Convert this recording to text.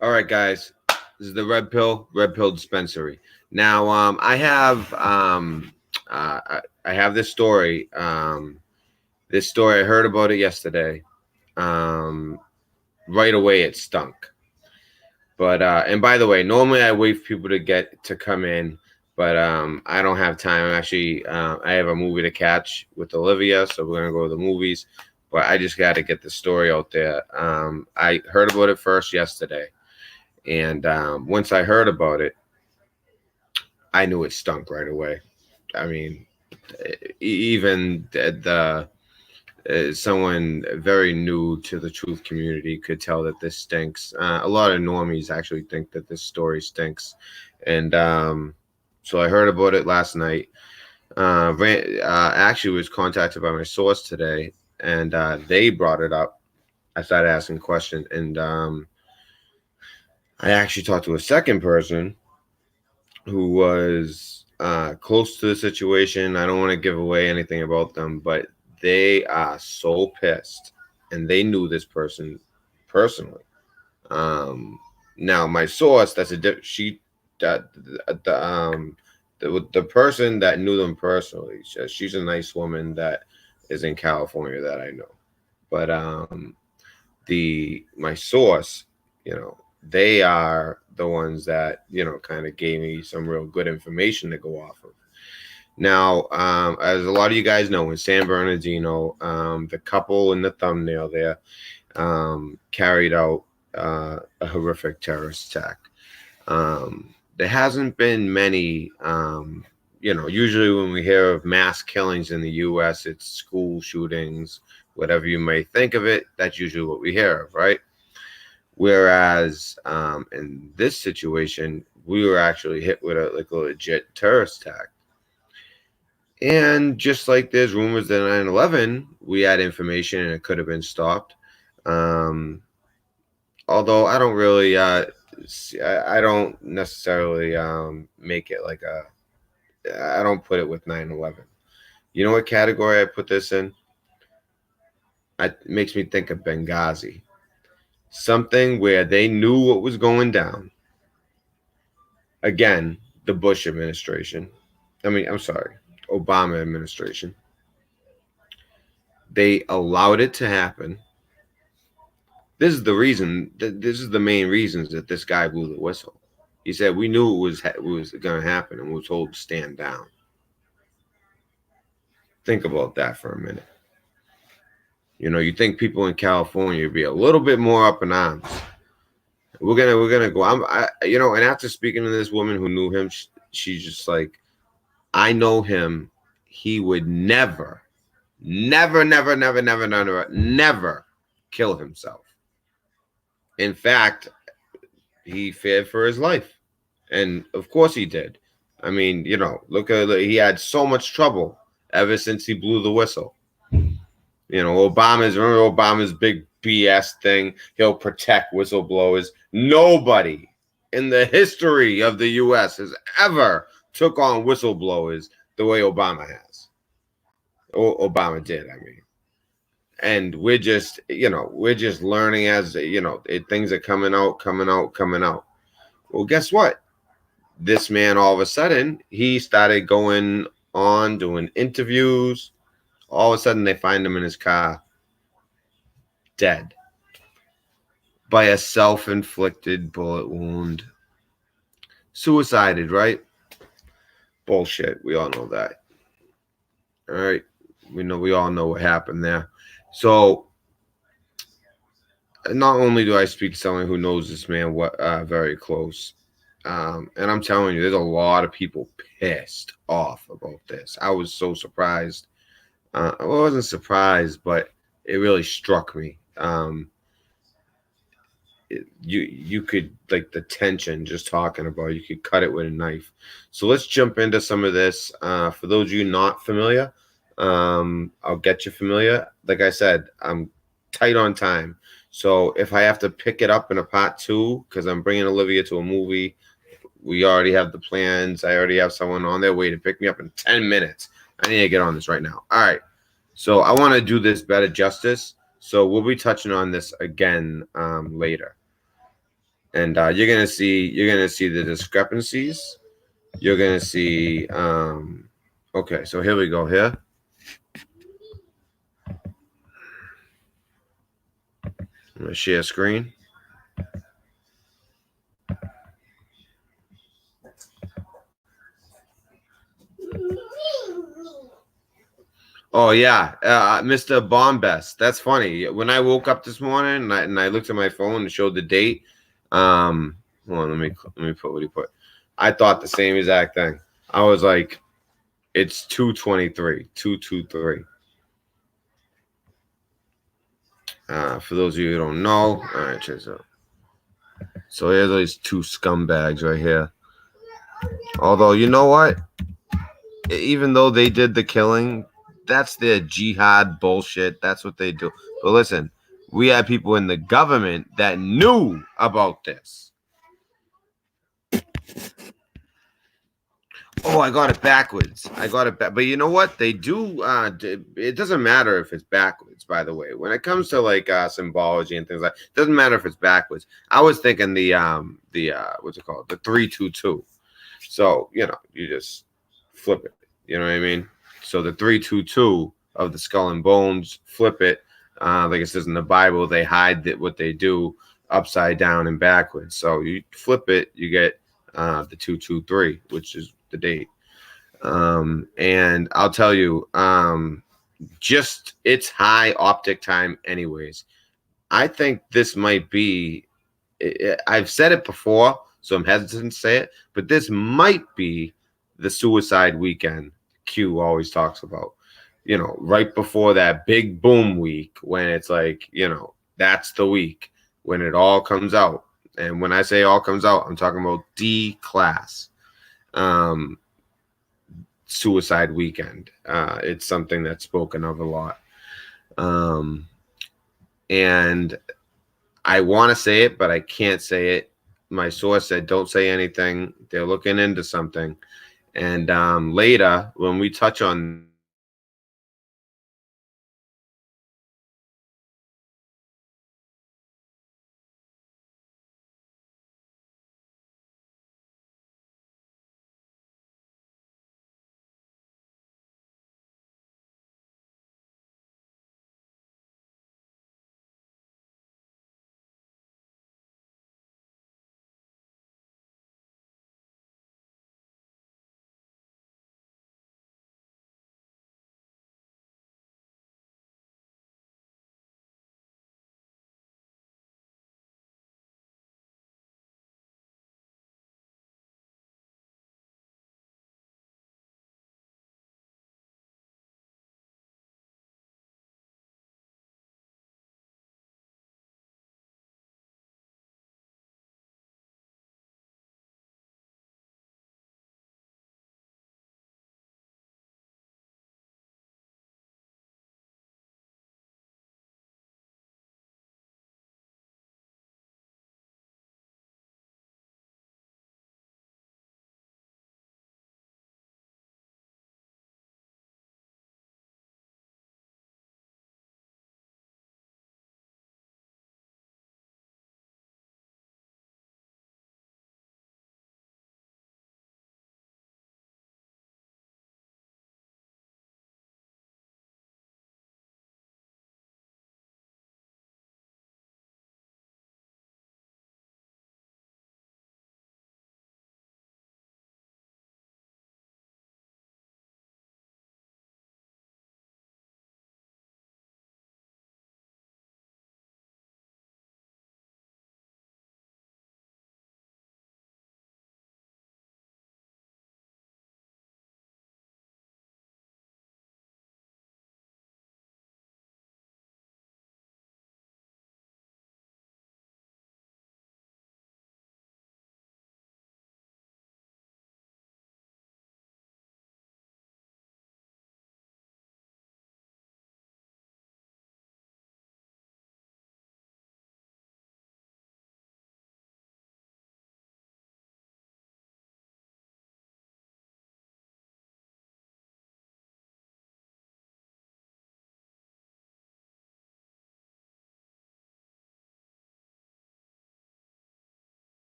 All right, guys. This is the Red Pill Dispensary. Now, I have this story. This story I heard about it yesterday. Um, right away, it stunk. But and by the way, normally I wait for people to come in, but I don't have time. Actually, I have a movie to catch with Olivia, so we're gonna go to the movies. But I just got to get the story out there. I heard about it first yesterday. And once I heard about it, I knew it stunk right away. I mean, even someone very new to the truth community could tell that this stinks. A lot of normies actually think that this story stinks, and so I heard about it last night. Actually was contacted by my source today, and they brought it up. I started asking questions, and I actually talked to a second person who was close to the situation. I don't want to give away anything about them, but they are so pissed, and they knew this person personally. Um, Now, my source, that's a she that the person that knew them personally. She's a nice woman that is in California that I know, but the my source, you know, they are the ones that kind of gave me some real good information to go off of. Now, as a lot of you guys know, in San Bernardino, the couple in the thumbnail there carried out a horrific terrorist attack. There hasn't been many. Usually when we hear of mass killings in the U.S., it's school shootings, whatever you may think of it. That's usually what we hear of, right? Whereas in this situation, we were actually hit with a legit terrorist attack. And just like there's rumors that 9/11, we had information and it could have been stopped. Um, Although I don't really, I don't necessarily make it like I don't put it with 9/11. You know what category I put this in? It makes me think of Benghazi. Something where they knew what was going down. Again, the Bush administration. I'm sorry, Obama administration. They allowed it to happen. This is the reason. This is the main reasons that this guy blew the whistle. He said we knew it was going to happen, and we were told to stand down. Think about that for a minute. You think people in California would be a little bit more up in arms. We're gonna go. And after speaking to this woman who knew him, she's just like, I know him. He would never, never, never, never, never, never, never kill himself. In fact, he feared for his life, and of course he did. I mean, he had so much trouble ever since he blew the whistle. Remember Obama's big BS thing. He'll protect whistleblowers. Nobody in the history of the U.S. has ever took on whistleblowers the way Obama has. Obama did, I mean. And we're just learning as things are coming out, coming out, coming out. Well, guess what? This man, all of a sudden, he started going on doing interviews. All of a sudden, they find him in his car, dead by a self-inflicted bullet wound. Suicided, right? Bullshit. We all know that. All right. We all know what happened there. So not only do I speak to someone who knows this man very close, and I'm telling you, there's a lot of people pissed off about this. I was so surprised. I wasn't surprised, but it really struck me. You could, like, the tension just talking about it, you could cut it with a knife. So let's jump into some of this. For those of you not familiar, I'll get you familiar. Like I said, I'm tight on time, so if I have to pick it up in a part two because I'm bringing Olivia to a movie, we already have the plans. I already have someone on their way to pick me up in 10 minutes. I need to get on this right now. All right, so I want to do this better justice, so we'll be touching on this again later. and you're gonna see the discrepancies. You're gonna see. Okay, so here we go. Here, I'm gonna share screen. Oh yeah, Mr. Bombest. That's funny. When I woke up this morning and I looked at my phone and showed the date, hold on, let me put what he put. I thought the same exact thing. I was like, it's 223, 223. For those of you who don't know, all right, check this out. So here's these two scumbags right here. Although, you know what? Even though they did the killing, that's their jihad bullshit. That's what they do. But listen, we had people in the government that knew about this. Oh, I got it backwards. I got it back. But you know what? They do. It doesn't matter if it's backwards, by the way. When it comes to like symbology and things like, it doesn't matter if it's backwards. I was thinking the what's it called? The 322. So, you know, you just flip it. You know what I mean? So the 322 of the skull and bones, flip it. Like it says in the Bible, they hide what they do upside down and backwards. So you flip it, you get the 223, which is the date. And I'll tell you, just it's high optic time anyways. I think this might be, I've said it before, so I'm hesitant to say it, but this might be the suicide weekend Q always talks about. You know, right before that big boom week when it's like, you know, that's the week when it all comes out. And when I say all comes out, I'm talking about D class. Suicide weekend. It's something that's spoken of a lot. And I want to say it, but I can't say it. My source said, don't say anything. They're looking into something. And later, when we touch on